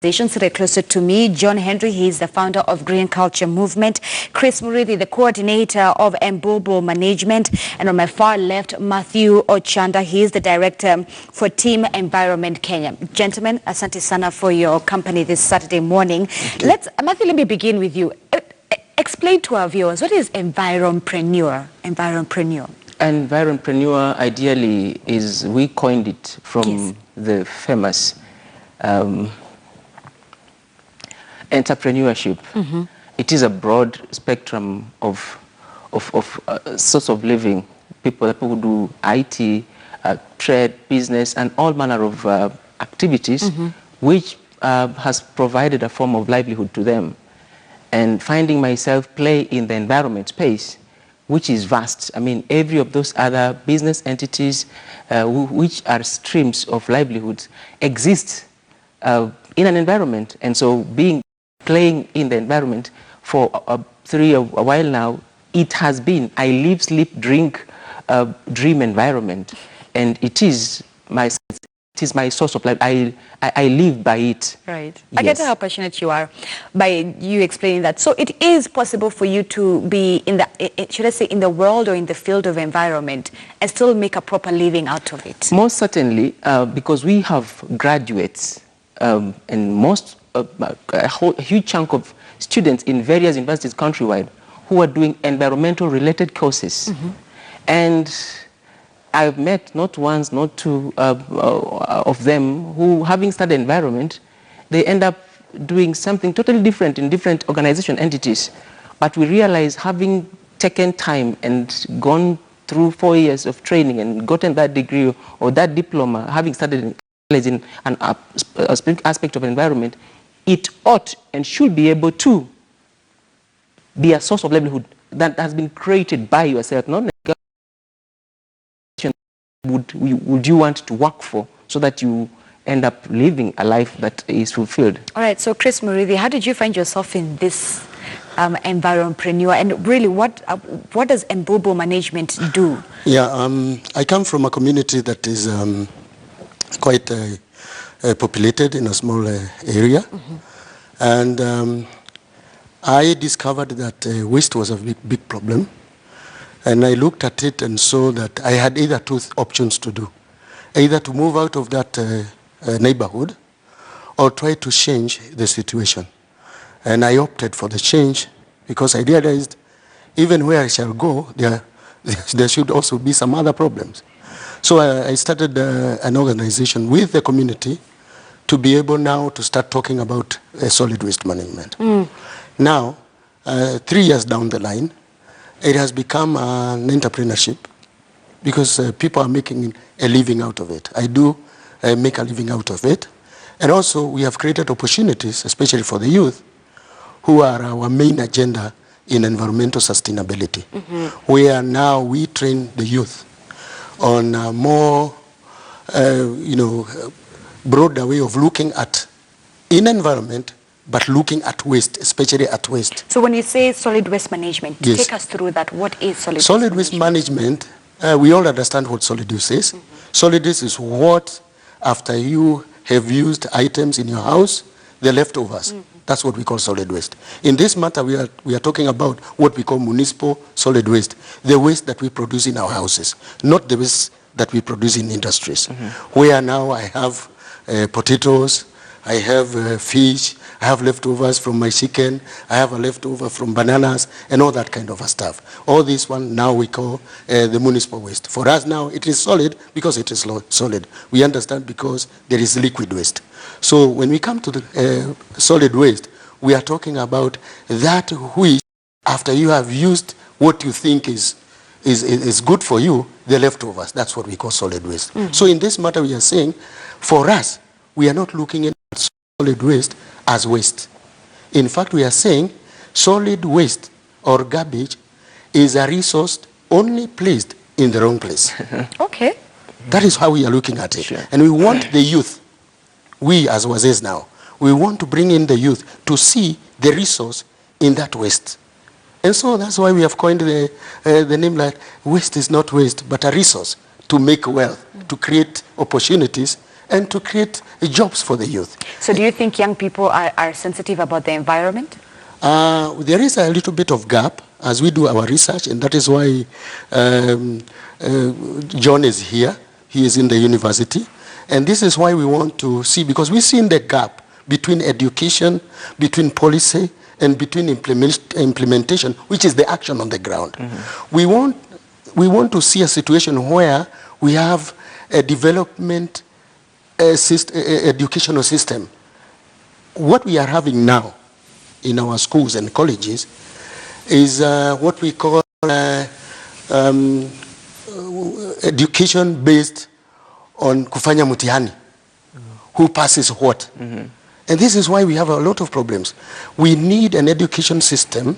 Seated closer to me, John Henry, he is the founder of Green Culture Movement. Chris Murithi, the coordinator of Environpreneurship Management. And on my far left, Matthew Ochanda, he is the director for Team Environment Kenya. Gentlemen, asante sana for your company this Saturday morning. Matthew, let me begin with you. Explain to our viewers, what is Environpreneur? Environpreneur, ideally, is, we coined it from the famous entrepreneurship. It is a broad spectrum of source of living. People who do IT, trade, business, and all manner of activities, which has provided a form of livelihood to them. And finding myself play in the environment space, which is vast. I mean, every of those other business entities, which are streams of livelihoods, exist in an environment. And so playing in the environment for a while now, it has been, I live, sleep, drink, dream environment. And it is my source of life. I live by it. Right. Yes. I get how passionate you are by you explaining that. So it is possible for you to be in the, should I say, in the world or in the field of environment and still make a proper living out of it? Most certainly, because we have graduates and a huge chunk of students in various universities countrywide who are doing environmental related courses. And I've met not once, not two of them who, having studied environment, they end up doing something totally different in different organization entities. But we realize, having taken time and gone through 4 years of training and gotten that degree or that diploma, having studied in an aspect of environment, it ought and should be able to be a source of livelihood that has been created by yourself, not would you want to work for, so that you end up living a life that is fulfilled. All right, so Chris Murithi, how did you find yourself in this Environpreneur, and really what does Environpreneurship Management do? Yeah, I come from a community that is quite populated in a small area, and I discovered that waste was a big problem, and I looked at it and saw that I had either two options to do: either to move out of that neighborhood or try to change the situation. And I opted for the change because I realized even where I shall go, there should also be some other problems. So I started an organization with the community to be able now to start talking about solid waste management. Now, 3 years down the line, it has become an entrepreneurship because people are making a living out of it. I do make a living out of it. And also, we have created opportunities, especially for the youth, who are our main agenda in environmental sustainability. Where now we train the youth on a more, broader way of looking at in environment, but looking at waste, especially at waste. So when you say solid waste management, take us through that. What is solid waste management? We all understand what solid waste is. Solid waste is what, after you have used items in your house, the leftovers. That's what we call solid waste. In this matter, we are talking about what we call municipal solid waste, the waste that we produce in our houses, not the waste that we produce in industries. Where now I have potatoes, I have fish, I have leftovers from my chicken, I have a leftover from bananas, and all that kind of stuff. All this one now we call the municipal waste. For us now, it is solid because it is solid. We understand because there is liquid waste. So when we come to the solid waste, we are talking about that which, after you have used what you think is good for you, the leftovers. That's what we call solid waste. So in this matter, we are saying, for us, we are not looking at solid waste as waste. In fact, we are saying solid waste or garbage is a resource only placed in the wrong place. Okay. That is how we are looking at it. Sure. And we want the youth, we as Wazes now, we want to bring in the youth to see the resource in that waste. And so that's why we have coined the name like waste is not waste, but a resource to make wealth, to create opportunities, and to create jobs for the youth. So do you think young people are sensitive about the environment? There is a little bit of gap as we do our research, and that is why John is here. He is in the university. And this is why we want to see, because we've seen the gap between education, between policy, and between implementation, which is the action on the ground. Mm-hmm. We want to see a situation where we have a development educational system. What we are having now in our schools and colleges is what we call education based on kufanya mtihani, who passes what. Mm-hmm. And this is why we have a lot of problems. We need an education system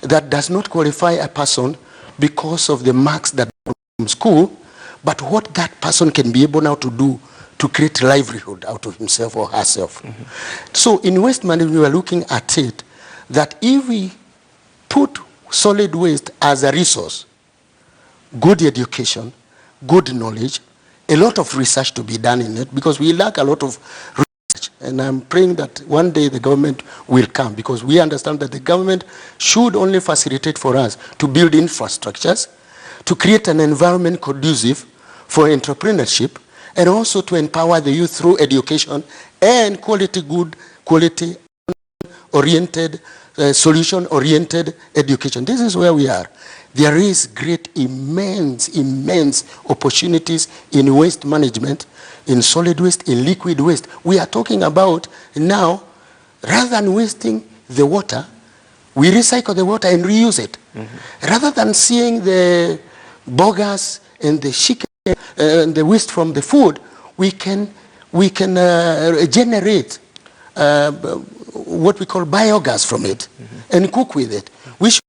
that does not qualify a person because of the marks that from school, but what that person can be able now to do to create livelihood out of himself or herself. Mm-hmm. So in waste management, we are looking at it that if we put solid waste as a resource, good education, good knowledge, a lot of research to be done in it, because we lack a lot of research. And I'm praying that one day the government will come, because we understand that the government should only facilitate for us to build infrastructures, to create an environment conducive for entrepreneurship, and also to empower the youth through education and quality-oriented, solution-oriented education. This is where we are. There is great, immense opportunities in waste management, in solid waste, in liquid waste. We are talking about now, rather than wasting the water, we recycle the water and reuse it. Mm-hmm. Rather than seeing the bogas and the chicken and the waste from the food, we can generate what we call biogas from it, mm-hmm. and cook with it. We should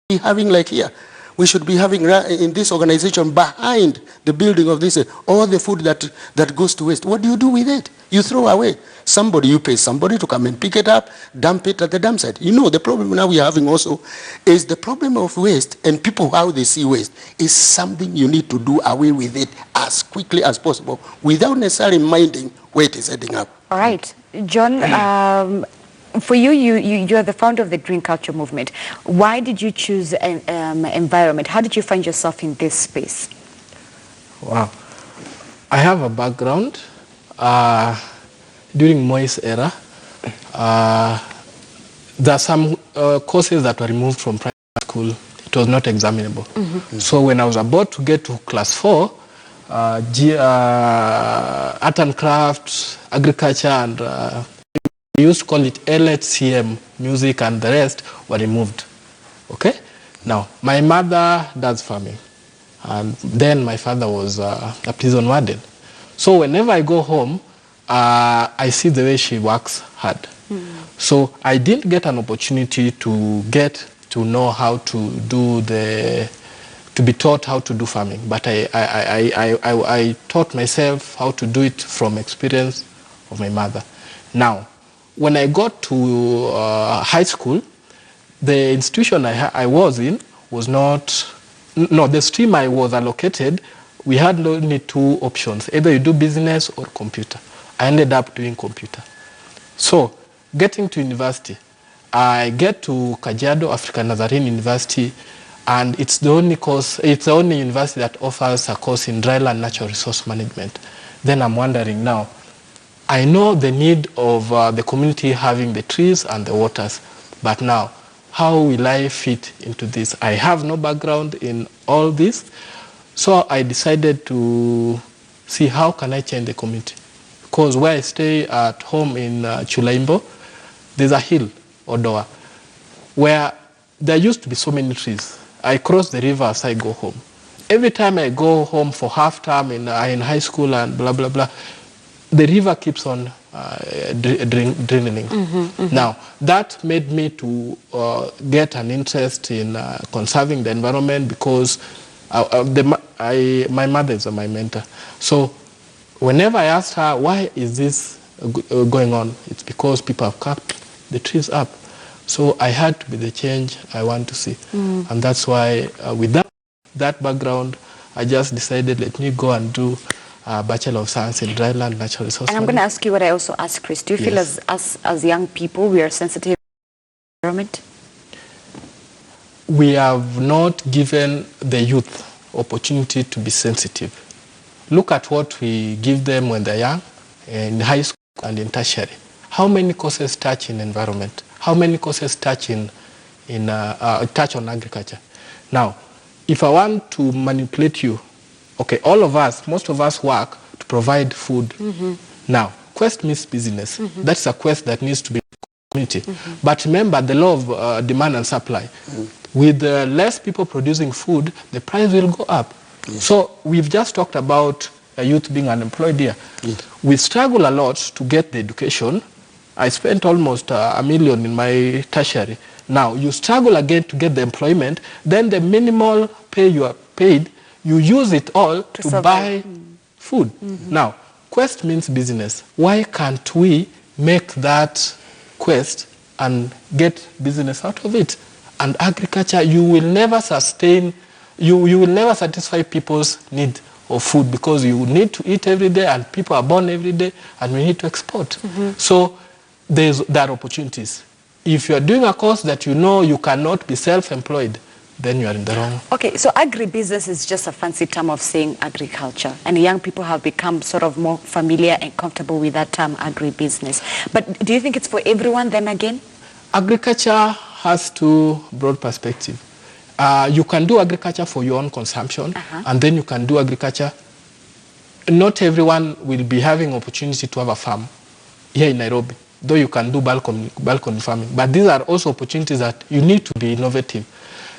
be having, like here, we should be having in this organization behind the building of this, all the food that goes to waste. What do you do with it? You throw away. You pay somebody to come and pick it up, dump it at the dump site. You know, the problem now we are having also is the problem of waste, and people, how they see waste, is something you need to do away with it as quickly as possible without necessarily minding where it is heading up. All right. John, for you are the founder of the Green Culture Movement. Why did you choose environment? How did you find yourself in this space? Wow. I have a background. During Moi's era, there are some courses that were removed from primary school. It was not examinable. Mm-hmm. So when I was about to get to class 4, art and crafts, agriculture, and we used to call it LHCM, music, and the rest were removed. Okay? Now, my mother does farming, and then my father was a prison warden. So whenever I go home, I see the way she works hard. Mm. So I didn't get an opportunity to get to know how to do to be taught how to do farming. But I taught myself how to do it from experience of my mother. Now, when I got to high school, the institution I was in was the stream I was allocated, we had only 2 options. Either you do business or computer. I ended up doing computer. So, getting to university, I get to Kajiado African Nazarene University, and it's the only university that offers a course in dryland natural resource management. Then I'm wondering now, I know the need of the community having the trees and the waters, but now, how will I fit into this? I have no background in all this, so I decided to see how can I change the community. Because where I stay at home in Chulaimbo, there's a hill, Odoa, where there used to be so many trees. I cross the river as I go home. Every time I go home for half term in high school and blah, blah, blah, the river keeps on draining. Mm-hmm, mm-hmm. Now, that made me to get an interest in conserving the environment, because my mother is my mentor. So whenever I asked her, why is this going on? It's because people have cut the trees up. So I had to be the change I want to see. Mm. And that's why with that background, I just decided, let me go and do Bachelor of Science in Dryland Natural Resources. And I'm going to ask you what I also asked Chris. Do you feel as young people we are sensitive to the environment? We have not given the youth opportunity to be sensitive. Look at what we give them when they're young, in high school and in tertiary. How many courses touch in environment? How many courses touch touch on agriculture? Now, if I want to manipulate you, okay, all of us, most of us work to provide food. Now, quest means business. That's a quest that needs to be community. But remember the law of demand and supply. With less people producing food, the price will go up. So we've just talked about youth being unemployed here. We struggle a lot to get the education. I spent almost $1 million in my tertiary. Now you struggle again to get the employment, then the minimal pay you are paid, you use it all to buy food. Now, quest means business. Why can't we make that quest and get business out of it? And agriculture, you will never sustain, you will never satisfy people's need of food because you need to eat every day and people are born every day and we need to export. So there are opportunities. If you are doing a course that you know you cannot be self-employed, then you are in the wrong. Okay, so agribusiness is just a fancy term of saying agriculture, and young people have become sort of more familiar and comfortable with that term agribusiness. But do you think it's for everyone then again? Agriculture has two broad perspectives. You can do agriculture for your own consumption, and then you can do agriculture. Not everyone will be having opportunity to have a farm here in Nairobi, though you can do balcony farming. But these are also opportunities that you need to be innovative.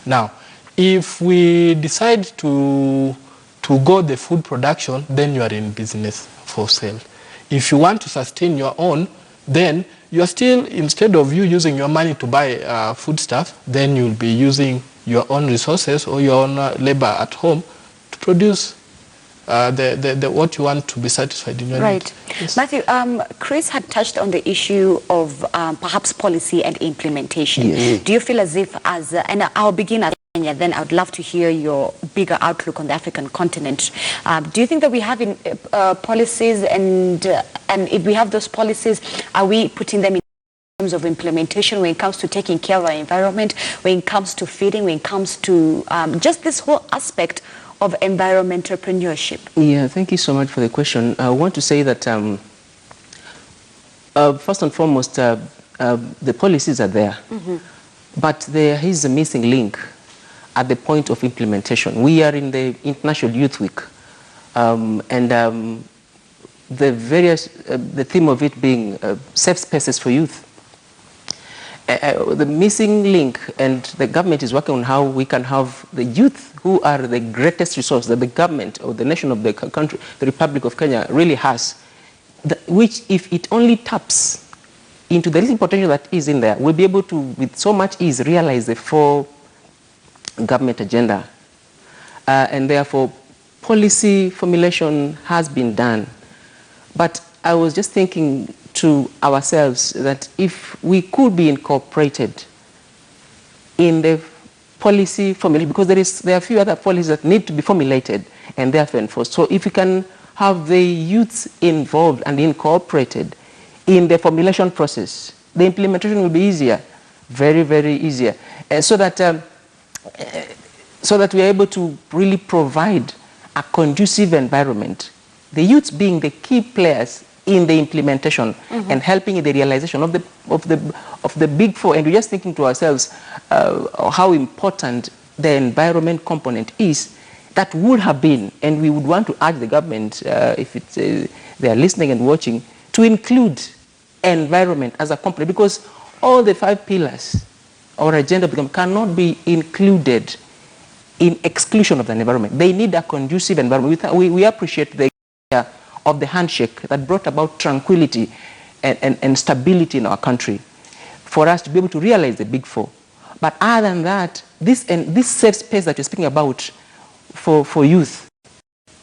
Now, if we decide to go the food production, then you are in business for sale. If you want to sustain your own, then you are still, instead of you using your money to buy food stuff, then you'll be using your own resources or your own labor at home to produce what you want to be satisfied in your Right. Yes. Matthew, Chris had touched on the issue of perhaps policy and implementation. Do you feel as if, and I'll begin at Kenya, then I would love to hear your bigger outlook on the African continent. Do you think that we have policies, and if we have those policies, are we putting them in terms of implementation when it comes to taking care of our environment, when it comes to feeding, when it comes to just this whole aspect of environmentalpreneurship? Yeah, thank you so much for the question. I want to say that first and foremost, the policies are there, but there is a missing link at the point of implementation. We are in the International Youth Week, and the theme of it being safe spaces for youth. The missing link, and the government is working on how we can have the youth, who are the greatest resource that the government or the nation of the country, the Republic of Kenya, really has, which if it only taps into the little potential that is in there, we'll be able to, with so much ease, realize the full government agenda. And therefore, policy formulation has been done. But I was just thinking to ourselves that if we could be incorporated in the policy formulation, because there are a few other policies that need to be formulated and therefore enforced. So if we can have the youths involved and incorporated in the formulation process, the implementation will be easier, very, very easier, so that we are able to really provide a conducive environment. The youths being the key players in the implementation and helping in the realization of the big four. And we're just thinking to ourselves how important the environment component is. That would have been, and we would want to urge the government, if they are listening and watching, to include environment as a component, because all the 5 pillars or agenda cannot be included in exclusion of the environment. They need a conducive environment. We appreciate the idea of the handshake that brought about tranquility and stability in our country for us to be able to realize the big four. But other than that, this safe space that you're speaking about for youth,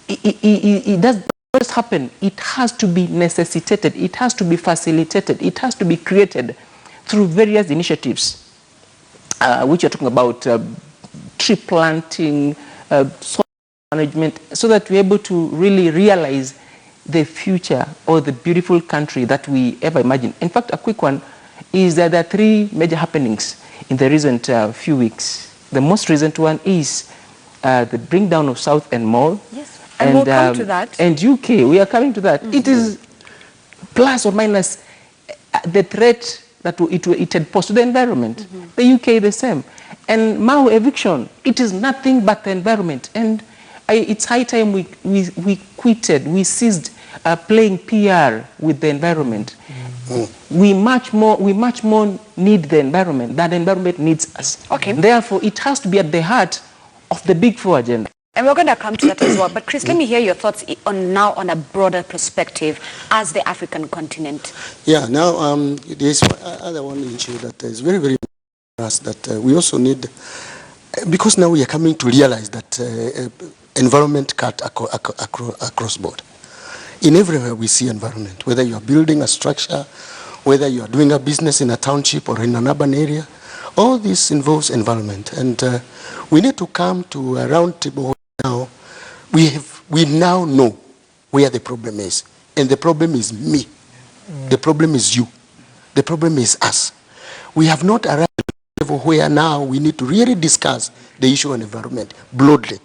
it does not just happen. It has to be necessitated. It has to be facilitated. It has to be created through various initiatives, which you're talking about, tree planting, management so that we're able to really realize the future or the beautiful country that we ever imagined. In fact, a quick one is that there are three major happenings in the recent few weeks. The most recent one is the bring down of South End Mall. Yes, and we'll come to that. And UK, we are coming to that. It is plus or minus the threat that it had posed to the environment. The UK the same. And Mao eviction, it is nothing but the environment. And it's high time we quitted, we ceased playing PR with the environment. We much more need the environment than the environment needs us. Okay. Therefore, it has to be at the heart of the Big Four agenda. And we're going to come to that as well. But Chris, let me hear your thoughts on a broader perspective as the African continent. Yeah, now there's one issue that is very, very important for us that we also need, because now we are coming to realize that environment cut across board. In everywhere we see environment, whether you are building a structure, whether you are doing a business in a township or in an urban area, all this involves environment. And we need to come to a round table now. We now know where the problem is. And the problem is me. The problem is you. The problem is us. We have not arrived at a level where now we need to really discuss the issue of environment broadly.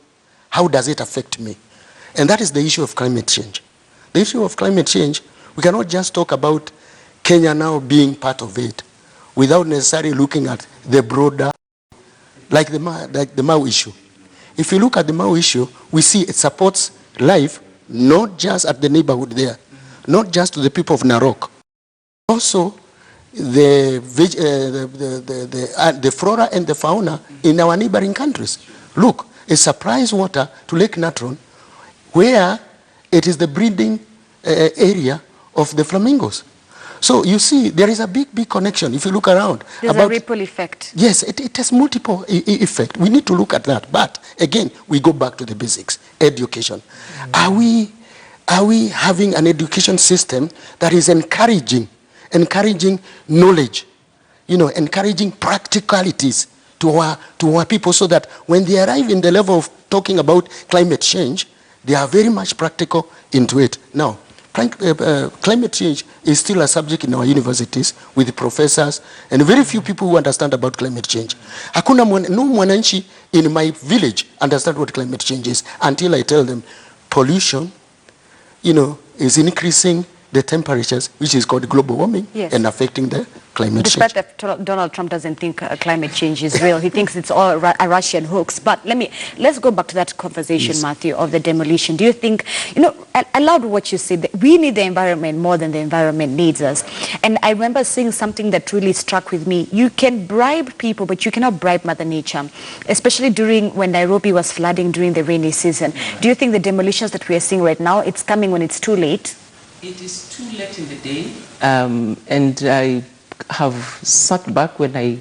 How does it affect me? And that is the issue of climate change. The issue of climate change, we cannot just talk about Kenya now being part of it without necessarily looking at the broader, like the Mao issue. If you look at the Mao issue, we see it supports life, not just at the neighborhood there, not just to the people of Narok, also the flora and the fauna in our neighboring countries. Look, a surprise water to Lake Natron, where it is the breeding area of the flamingos. So you see, there is a big connection if you look around. There's a ripple effect. Yes, it has multiple effect. We need to look at that. But again, we go back to the basics, education. Are we having an education system that is encouraging knowledge, encouraging practicalities to our people so that when they arrive in the level of talking about climate change, they are very much practical into it. Now, climate change is still a subject in our universities with professors and very few people who understand about climate change. No mwananchi in my village understand what climate change is until I tell them pollution, is increasing the temperatures, which is called global warming, yes, and affecting the climate change. Despite that Donald Trump doesn't think climate change is real. He thinks it's all a Russian hoax. But let's go back to that conversation, yes, Matthew, of the demolition. Do you think, I loved what you said, that we need the environment more than the environment needs us. And I remember saying something that really struck with me. You can bribe people, but you cannot bribe Mother Nature, especially when Nairobi was flooding during the rainy season. Do you think the demolitions that we are seeing right now, it's coming when it's too late? It is too late in the day, and I have sat back when I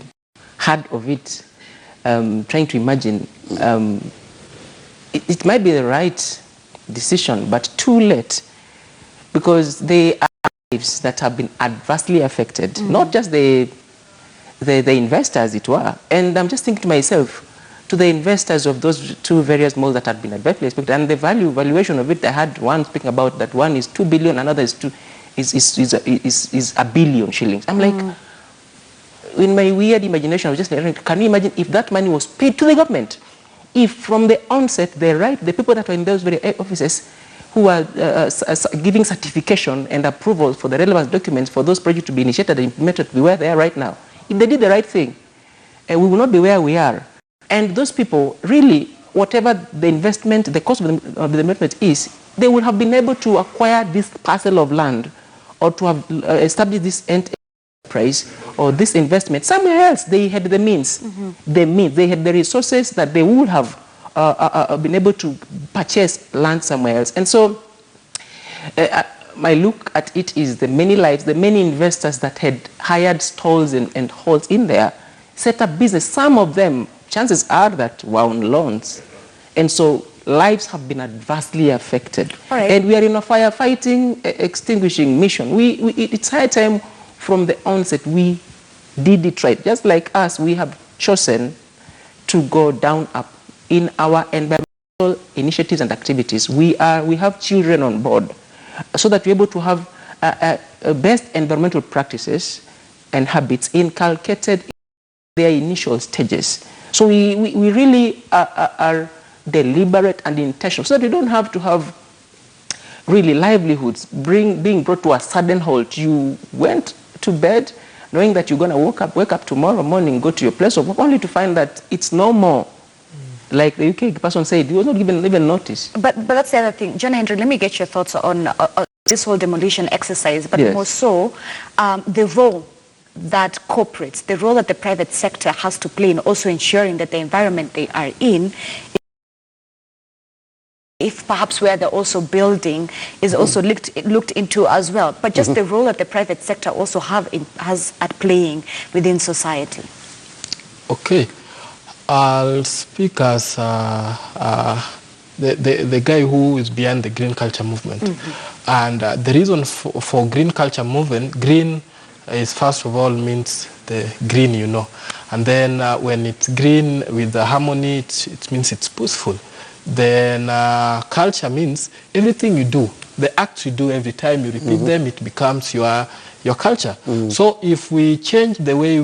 heard of it, trying to imagine. It might be the right decision, but too late, because they are lives that have been adversely affected, not just the investors, it were. And I'm just thinking to myself, to the investors of those two various malls that had been adversely affected, and the valuation of it, I had one speaking about that one is 2 billion, another is a billion shillings. I'm like, in my weird imagination, I was just like, can you imagine if that money was paid to the government? If from the onset, the people that were in those very offices who are giving certification and approval for the relevant documents for those projects to be initiated and implemented, we were there right now. If they did the right thing, we will not be where we are. And those people, really, whatever the investment, the cost of the investment is, they would have been able to acquire this parcel of land or to have established this enterprise or this investment somewhere else. They had the means. They had the resources that they would have been able to purchase land somewhere else. And so my look at it is the many lives, the many investors that had hired stalls and halls in there, set up business. Some of them, chances are that were on loans. And so lives have been adversely affected. Right. And we are in a firefighting, extinguishing mission. It's high time from the onset we did it right. Just like us, we have chosen to go down up in our environmental initiatives and activities, we have children on board so that we're able to have best environmental practices and habits inculcated in their initial stages. So we really are deliberate and intentional, so that you don't have to have really livelihoods being brought to a sudden halt. You went to bed knowing that you're going to wake up tomorrow morning, go to your place of work, only to find that it's no more. Like the UK person said, he was not given even notice. But that's the other thing. John Henry, let me get your thoughts on this whole demolition exercise, but Yes. more so the role that corporates, the role that the private sector has to play in also ensuring that the environment they are in, if perhaps where they're also building is also looked into as well, but just the role that the private sector also has at playing within society. Okay, I'll speak as the guy who is behind the green culture movement. And the reason for green culture movement, green is first of all means the green, you know. And then when it's green with the harmony, it means it's peaceful. Then culture means everything you do, the acts you do every time you repeat them, it becomes your culture. So if we change the way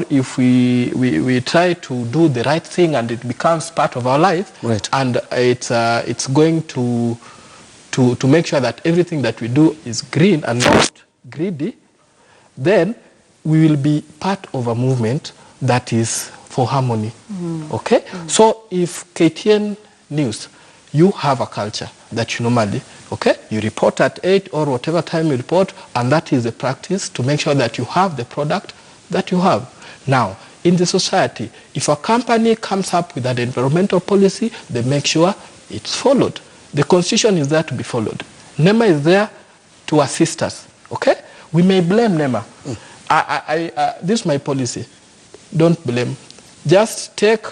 if we try to do the right thing and it becomes part of our life, Right. and it's going to make sure that everything that we do is green and not greedy, then we will be part of a movement that is for harmony. Okay? So if KTN News, you have a culture that you normally, okay, you report at 8 or whatever time you report, and that is the practice to make sure that you have the product that you have. Now, in the society, if a company comes up with an environmental policy, they make sure it's followed. The constitution is there to be followed. NEMA is there to assist us, okay? We may blame NEMA. This is my policy. Don't blame. Just take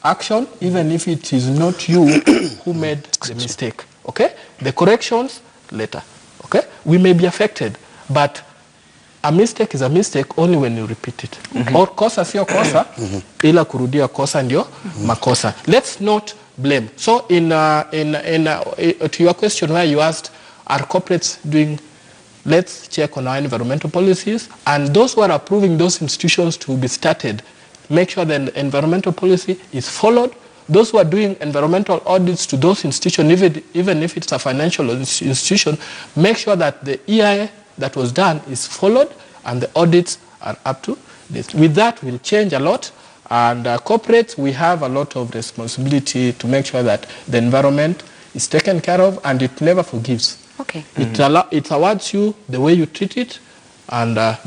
action, even if it is not you who made the mistake, okay? The corrections later, okay? We may be affected, but a mistake is a mistake only when you repeat it. Or kosa sio kosa, ila kurudia kosa ndio makosa. Let's not blame. So to your question where you asked, are corporates doing, let's check on our environmental policies, and those who are approving those institutions to be started, make sure the environmental policy is followed. Those who are doing environmental audits to those institutions, even if it's a financial institution, make sure that the EIA that was done is followed and the audits are up to this. With that, we'll change a lot. And corporates, we have a lot of responsibility to make sure that the environment is taken care of, and it never forgives. Okay. It awards you the way you treat it, and